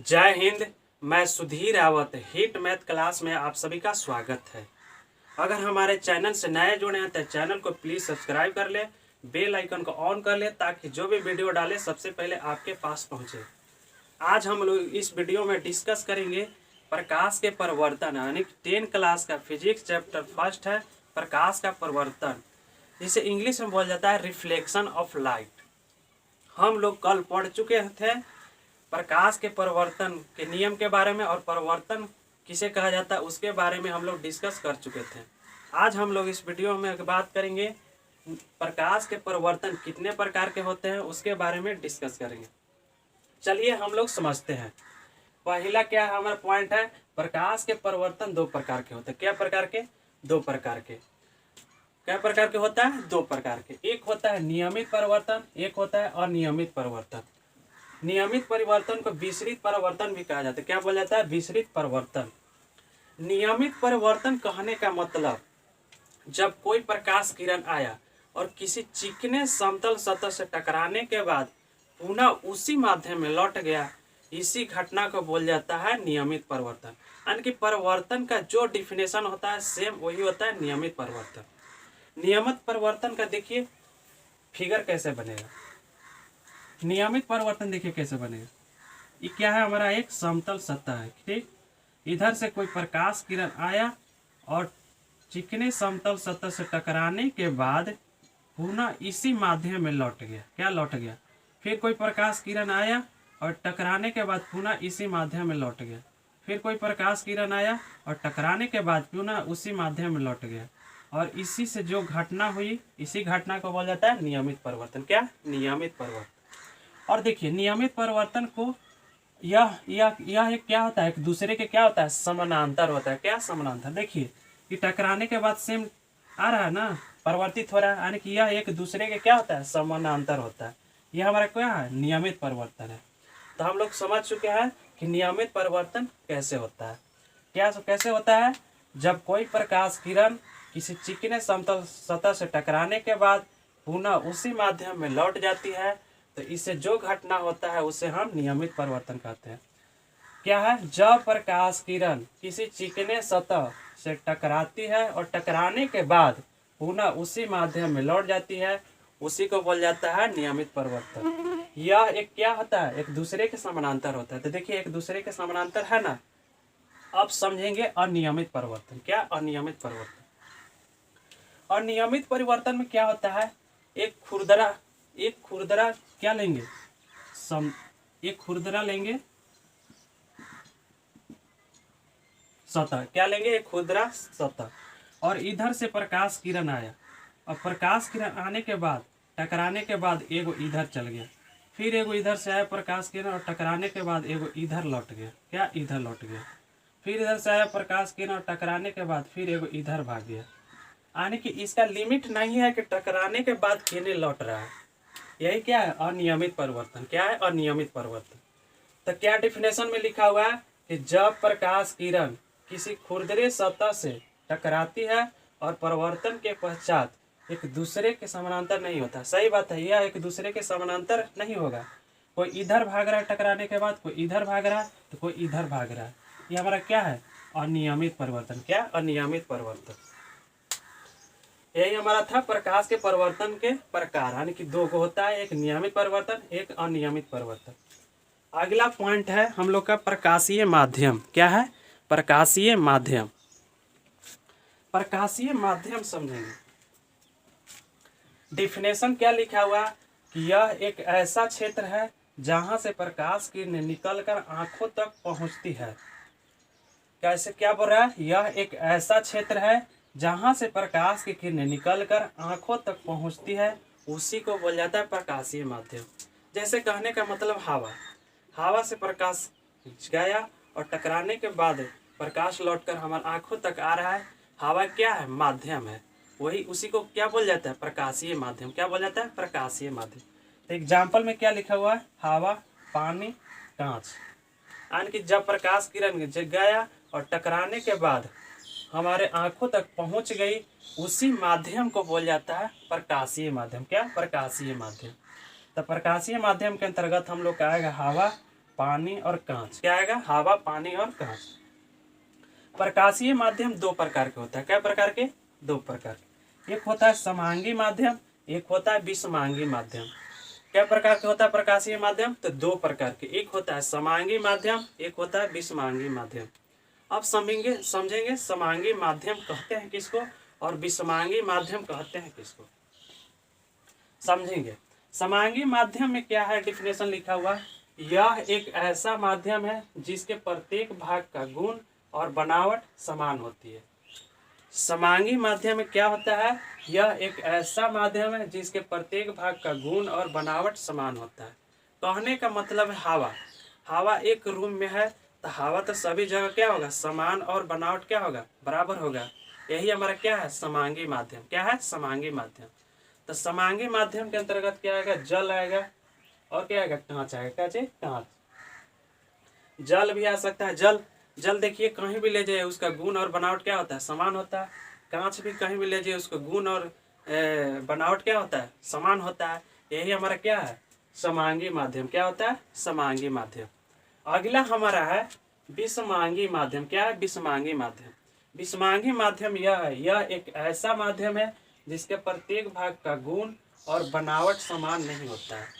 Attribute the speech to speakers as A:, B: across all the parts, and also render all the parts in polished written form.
A: जय हिंद। मैं Sudhir Rawat hit math class में आप सभी का स्वागत है। अगर हमारे चैनल से नए जुड़े हैं तो चैनल को प्लीज़ सब्सक्राइब कर ले, बेल आइकन को ऑन कर ले ताकि जो भी वीडियो डाले सबसे पहले आपके पास पहुंचे। आज हम लोग इस वीडियो में डिस्कस करेंगे प्रकाश के परिवर्तन, यानी 10 क्लास का फिजिक्स चैप्टर फर्स्ट है प्रकाश का परिवर्तन, जिसे इंग्लिश में बोला जाता है रिफ्लेक्शन ऑफ लाइट। हम लोग कल पढ़ चुके थे प्रकाश के परिवर्तन के नियम के बारे में और परिवर्तन किसे कहा जाता है उसके बारे में हम लोग डिस्कस कर चुके थे। आज हम लोग इस वीडियो में बात करेंगे प्रकाश के परिवर्तन कितने प्रकार के होते हैं उसके बारे में डिस्कस करेंगे। चलिए हम लोग समझते हैं। पहला क्या है हमारा पॉइंट है, प्रकाश के परिवर्तन दो प्रकार के होते हैं। क्या प्रकार के? दो प्रकार के। क्या प्रकार के होता है? दो प्रकार के। एक होता है नियमित परिवर्तन, एक होता है अनियमित परिवर्तन। नियमित परिवर्तन को विसरित परिवर्तन भी कहा जाता है। क्या बोला जाता है? विसरित परिवर्तन। नियमित परिवर्तन कहने का मतलब जब कोई प्रकाश किरण आया और किसी चिकने समतल सतह से टकराने के बाद पुनः उसी माध्यम में लौट गया, इसी घटना को बोल जाता है नियमित परिवर्तन। यानी कि परिवर्तन का जो डिफिनेशन होता है सेम वही होता है नियमित परिवर्तन। नियमित परिवर्तन का देखिए फिगर कैसे बनेगा। नियमित परिवर्तन देखिए कैसे बनेगा। ये क्या है? हमारा एक समतल सतह है, ठीक। इधर से कोई प्रकाश किरण आया और चिकने समतल सतह से टकराने के बाद पुनः इसी माध्यम में लौट गया। क्या लौट गया? फिर कोई प्रकाश किरण आया और टकराने के बाद पुनः इसी माध्यम में लौट गया। फिर कोई प्रकाश किरण आया और टकराने के बाद पुनः उसी माध्यम में लौट गया, और इसी से जो घटना हुई इसी घटना को बोला जाता है नियमित परिवर्तन। क्या? नियमित परिवर्तन। और देखिए नियमित परिवर्तन को यह एक क्या होता है, एक दूसरे के क्या होता है, समानांतर होता है। क्या? समानांतर। देखिए कि टकराने के बाद सेम आ रहा है ना, परिवर्तित हो रहा है, यानी कि यह एक दूसरे के क्या होता है, समानांतर होता है। यह हमारा क्या है? नियमित परिवर्तन है। तो हम लोग समझ चुके हैं कि नियमित परिवर्तन कैसे होता है। क्या कैसे होता है? जब कोई प्रकाश किरण किसी चिकने समतल सतह से टकराने के बाद पुनः उसी माध्यम में लौट जाती है, तो इससे जो घटना होता है उसे हम नियमित परिवर्तन कहते हैं। क्या है? जब प्रकाश किरण किसी चिकने सतह से टकराती है और टकराने के बाद पुनः उसी माध्यम में लौट जाती है, उसी को बोल जाता है नियमित परिवर्तन। यह एक क्या होता है? एक दूसरे के समानांतर होता है। तो देखिए एक दूसरे के समानांतर है ना। अब समझेंगे अनियमित परिवर्तन। क्या? अनियमित परिवर्तन। अनियमित परिवर्तन में क्या होता है, एक खुरदरा क्या लेंगे, एक खुरदरा लेंगे सतह। क्या लेंगे? एक खुरदरा सतह। और इधर से प्रकाश किरण आया और प्रकाश किरण आने के बाद टकराने के बाद एगो इधर चल गया, फिर एगो इधर से आया प्रकाश किरण और टकराने के बाद एगो इधर लौट गया। क्या? इधर लौट गया। फिर इधर से आया प्रकाश किरण और टकराने के बाद फिर एगो इधर भाग गया। यानी कि इसका लिमिट नहीं है कि टकराने के बाद केने लौट रहा है। यही क्या है? अनियमित परिवर्तन। क्या है? अनियमित परिवर्तन। तो क्या डिफिनेशन में लिखा हुआ है कि जब प्रकाश किरण किसी खुरदरे सतह से टकराती है और परिवर्तन के पश्चात एक दूसरे के समानांतर नहीं होता। सही बात है, यह एक दूसरे के समानांतर नहीं होगा। कोई इधर भाग रहा है टकराने के बाद, कोई इधर भाग रहा है तो कोई इधर भाग रहा है। ये हमारा क्या है? अनियमित परिवर्तन। क्या? अनियमित परिवर्तन। यही हमारा था प्रकाश के परिवर्तन के प्रकार, यानी कि दो को होता है, एक नियमित परिवर्तन एक अनियमित परिवर्तन। अगला पॉइंट है हम लोग का प्रकाशीय माध्यम। क्या है? प्रकाशीय माध्यम। प्रकाशीय माध्यम समझेंगे। डिफिनेशन क्या लिखा हुआ कि यह एक ऐसा क्षेत्र है जहां से प्रकाश किरणें निकलकर आंखों तक पहुंचती है। कैसे? क्या बोल रहा है? यह एक ऐसा क्षेत्र है जहां से प्रकाश की किरणें निकलकर आंखों तक पहुंचती है, उसी को बोला जाता है प्रकाशीय माध्यम। जैसे कहने का मतलब हवा से प्रकाश गया और टकराने के बाद प्रकाश लौटकर हमारे आंखों तक आ रहा है। हवा क्या है? माध्यम है। वही उसी को क्या बोल जाता है? प्रकाशीय माध्यम। क्या बोल जाता है? प्रकाशीय माध्यम। तो एग्जाम्पल में क्या लिखा हुआ है? हवा, पानी, कांच। यानी कि जब प्रकाश किरण गया और टकराने के बाद हमारे आंखों तक पहुंच गई, उसी माध्यम को बोल जाता है प्रकाशीय माध्यम। क्या? प्रकाशीय माध्यम। तो प्रकाशीय माध्यम के अंतर्गत हम लोग का आएगा हवा, पानी और कांच। क्या आएगा? हवा, पानी और कांच। प्रकाशीय माध्यम दो प्रकार के होता है। क्या प्रकार के? दो प्रकार के। एक होता है समांगी माध्यम, एक होता है विषमांगी माध्यम। क्या प्रकार के होता है प्रकाशीय माध्यम? तो दो प्रकार के, एक होता है समांगी माध्यम, एक होता है विषमांगी माध्यम। अब समझेंगे समांगी माध्यम कहते हैं किसको और विषमांगी माध्यम कहते हैं किसको, समझेंगे। समांगी माध्यम में क्या है, डिफिनेशन लिखा हुआ, यह एक ऐसा माध्यम है जिसके प्रत्येक भाग का गुण और बनावट समान होती है। समांगी माध्यम में क्या होता है, यह एक ऐसा माध्यम है जिसके प्रत्येक भाग का गुण और बनावट समान होता है। कहने का मतलब है हवा, हवा एक रूम में है तो हवा तो सभी जगह क्या होगा, समान, और बनावट क्या होगा, बराबर होगा। यही हमारा क्या है, समांगी माध्यम। क्या है? समांगी माध्यम। तो समांगी माध्यम के अंतर्गत क्या आएगा, जल आएगा, और क्या आएगा, कांच आएगा। क्या चाहिए? कांच। जल भी आ सकता है। जल देखिए कहीं भी ले जाइए उसका गुण और बनावट क्या होता है, समान होता है। कांच भी कहीं भी ले जाइए उसका गुण और बनावट क्या होता है, समान होता है। यही हमारा क्या है, समांगी माध्यम। क्या होता है? समांगी माध्यम। अगला हमारा है विषमांगी माध्यम। क्या है? विषमांगी माध्यम। विषमांगी माध्यम यह है, यह एक ऐसा माध्यम है जिसके प्रत्येक भाग का गुण और बनावट समान नहीं होता है।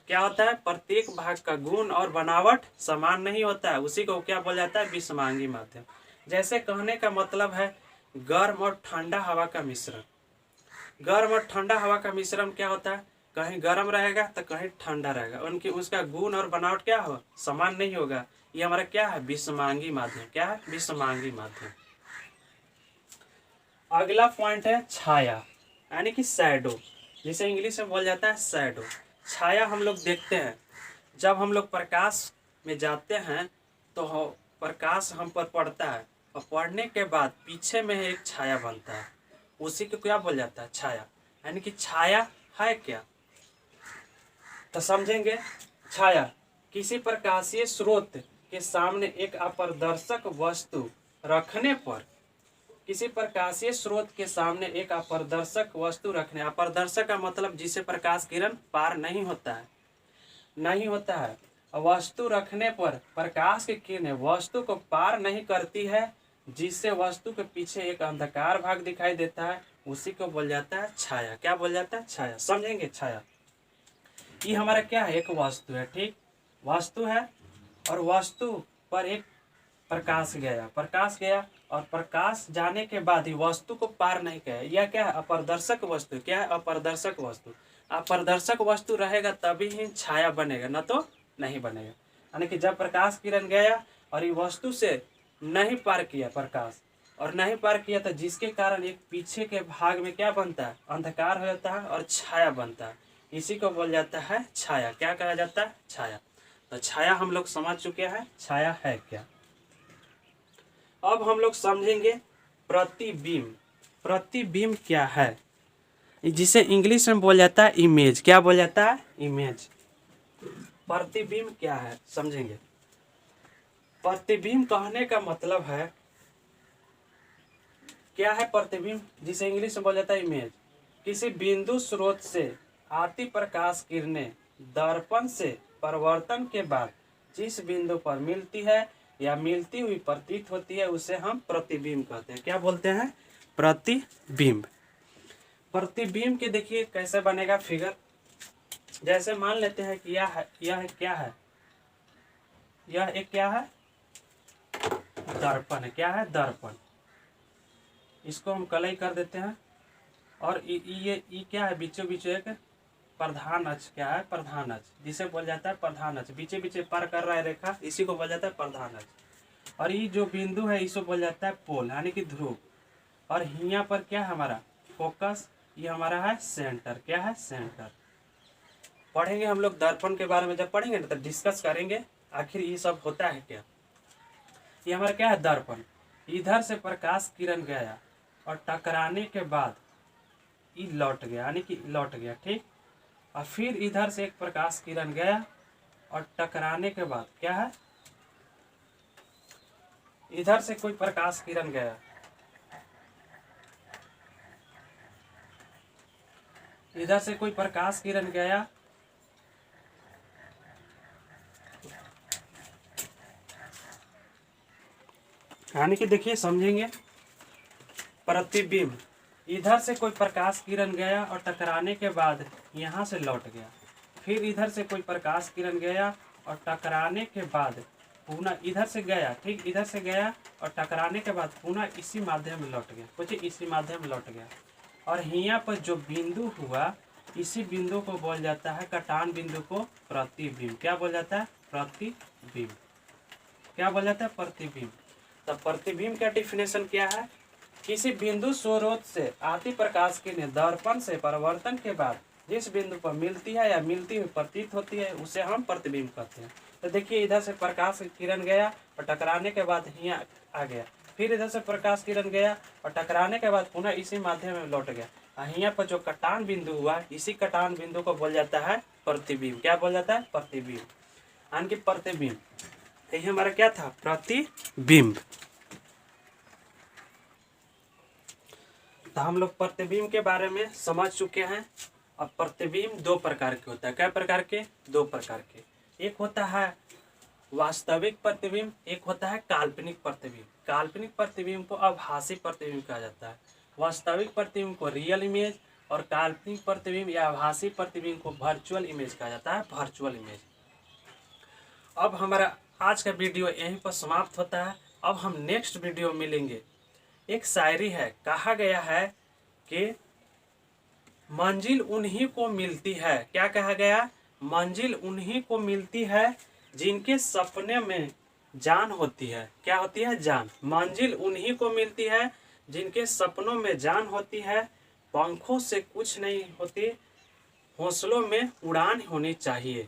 A: क्या होता है? प्रत्येक भाग का गुण और बनावट समान नहीं होता है, उसी को क्या बोला जाता है, विषमांगी माध्यम। जैसे कहने का मतलब है गर्म और ठंडा हवा का मिश्रण। गर्म और ठंडा हवा का मिश्रण क्या होता है, कहीं गर्म रहेगा तो कहीं ठंडा रहेगा, उनकी उसका गुण और बनावट क्या हो, समान नहीं होगा। ये हमारा क्या है, विषमांगी माध्यम। क्या है? विषमांगी माध्यम। अगला पॉइंट है छाया, यानी कि शैडो, जिसे इंग्लिश में बोला जाता है शैडो। छाया हम लोग देखते हैं, जब हम लोग प्रकाश में जाते हैं तो प्रकाश हम पर पड़ता है, और पड़ने के बाद पीछे में एक छाया बनता है, उसी को क्या बोला जाता है, छाया। यानी कि छाया है क्या, तो समझेंगे। छाया किसी प्रकाशीय स्रोत के सामने एक अपारदर्शक वस्तु रखने पर, किसी प्रकाशीय स्रोत के सामने एक अपारदर्शक वस्तु रखने, अपारदर्शक का मतलब जिसे प्रकाश किरण पार नहीं होता है, नहीं होता है। वस्तु रखने पर प्रकाश की किरणें वस्तु को पार नहीं करती है, जिससे वस्तु के पीछे एक अंधकार भाग दिखाई देता है, उसी को बोल जाता है छाया। क्या बोल जाता है, छाया। समझेंगे। छाया ये हमारा क्या है, एक वस्तु है, ठीक, वस्तु है, और वस्तु पर एक प्रकाश गया, प्रकाश गया, और प्रकाश जाने के बाद ही वस्तु को पार नहीं किया, यह क्या है, अपारदर्शक वस्तु। क्या है? अपारदर्शक वस्तु। अपारदर्शक वस्तु रहेगा तभी ही छाया बनेगा, न तो नहीं बनेगा। यानी कि जब प्रकाश किरण गया और ये वस्तु से नहीं पार किया प्रकाश, और नहीं पार किया तो जिसके कारण एक पीछे के भाग में क्या बनता है, अंधकार हो जाता है और छाया बनता है, इसी को बोल जाता है छाया। क्या कहा जाता है, छाया। तो छाया हम लोग समझ चुके हैं, छाया है क्या। अब हम लोग समझेंगे प्रतिबिंब। प्रतिबिंब क्या है, जिसे इंग्लिश में बोला जाता है इमेज। क्या बोला जाता है, इमेज। प्रतिबिंब क्या है, समझेंगे। प्रतिबिंब कहने का मतलब है, क्या है प्रतिबिंब, जिसे इंग्लिश में बोला जाता है इमेज। किसी बिंदु स्रोत से आती प्रकाश किरणें दर्पण से परिवर्तन के बाद जिस बिंदु पर मिलती है या मिलती हुई प्रतीत होती है, उसे हम प्रतिबिंब कहते हैं। क्या बोलते हैं, प्रतिबिंब। प्रतिबिंब के देखिए कैसे बनेगा फिगर। जैसे मान लेते हैं कि यह क्या है, यह एक क्या है, दर्पण है। क्या है, दर्पण। इसको हम कलई कर देते हैं, और ये क्या है, बीचों बीच एक प्रधान अक्ष। क्या है, प्रधान अक्ष, जिसे बोला जाता है प्रधान अक्ष। बीचे बीचे पार कर रहा है रेखा, इसी को बोला जाता है प्रधान अक्ष। और ये जो बिंदु है इसको बोला जाता है पोल, यानी कि ध्रुव। और यहाँ पर क्या है हमारा फोकस, ये हमारा है सेंटर। क्या है, सेंटर। पढ़ेंगे हम लोग दर्पण के बारे में, जब पढ़ेंगे ना तो डिस्कस करेंगे आखिर ये सब होता है क्या। ये हमारा क्या है, दर्पण। इधर से प्रकाश किरण गया और टकराने के बाद ये लौट गया, यानी कि लौट गया, ठीक। और फिर इधर से एक प्रकाश किरण गया और टकराने के बाद क्या है, इधर से कोई प्रकाश किरण गया, इधर से कोई प्रकाश किरण गया यानी कि देखिए समझेंगे, प्रतिबिंब, इधर से कोई प्रकाश किरण गया और टकराने के बाद यहाँ से लौट गया, फिर इधर से कोई प्रकाश किरण गया और टकराने के बाद पुनः इधर से गया, ठीक इधर से गया और टकराने के बाद पुनः इसी माध्यम में लौट गया, कुछ इसी माध्यम में लौट गया। और यहाँ पर जो बिंदु हुआ, इसी बिंदु को बोल जाता है, कटान बिंदु को प्रतिबिंब। क्या बोल जाता है? प्रतिबिंब। क्या बोल जाता है? प्रतिबिंब। तो प्रतिबिंब का डिफिनेशन क्या है? किसी बिंदु स्रोत से आती प्रकाश किरण दर्पण से परावर्तन के बाद जिस बिंदु पर मिलती है या मिलती हुई प्रतीत होती है उसे हम प्रतिबिंब कहते हैं। तो देखिए इधर से प्रकाश किरण गया और टकराने के बाद यहाँ आ गया, फिर इधर से प्रकाश किरण गया और टकराने के बाद पुनः इसी माध्यम में लौट गया। यहाँ पर जो कटान बिंदु हुआ, इसी कटान बिंदु को बोल जाता है प्रतिबिंब। क्या बोल जाता है? प्रतिबिंब। यानी कि प्रतिबिंब, यही हमारा क्या था? प्रतिबिंब। तो हम लोग प्रतिबिंब के बारे में समझ चुके हैं। अब प्रतिबिंब दो प्रकार के होता है। क्या प्रकार के? दो प्रकार के। एक होता है वास्तविक प्रतिबिंब, एक होता है काल्पनिक प्रतिबिंब। काल्पनिक प्रतिबिंब को आभासी प्रतिबिंब कहा जाता है, वास्तविक प्रतिबिंब को रियल इमेज, और काल्पनिक प्रतिबिंब या आभासी प्रतिबिंब को वर्चुअल इमेज कहा जाता है, वर्चुअल इमेज। अब हमारा आज का वीडियो यहीं पर समाप्त होता है। अब हम नेक्स्ट वीडियो मिलेंगे। एक शायरी है, कहा गया है कि मंजिल उन्हीं को मिलती है। क्या कहा गया? मंजिल उन्हीं को मिलती है जिनके सपने में जान होती है। क्या होती है? जान। मंजिल उन्हीं को मिलती है जिनके सपनों में जान होती है। पंखों से कुछ नहीं होती, हौसलों में उड़ान होनी चाहिए।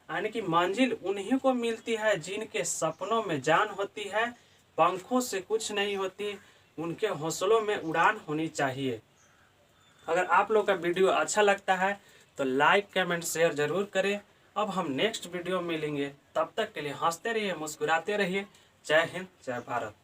A: यानी कि मंजिल उन्हीं को मिलती है जिनके सपनों में जान होती है, पंखों से कुछ नहीं होती, उनके हौसलों में उड़ान होनी चाहिए। अगर आप लोग का वीडियो अच्छा लगता है तो लाइक, कमेंट, शेयर जरूर करें। अब हम नेक्स्ट वीडियो में मिलेंगे, तब तक के लिए हंसते रहिए, मुस्कुराते रहिए। जय हिंद, जय भारत।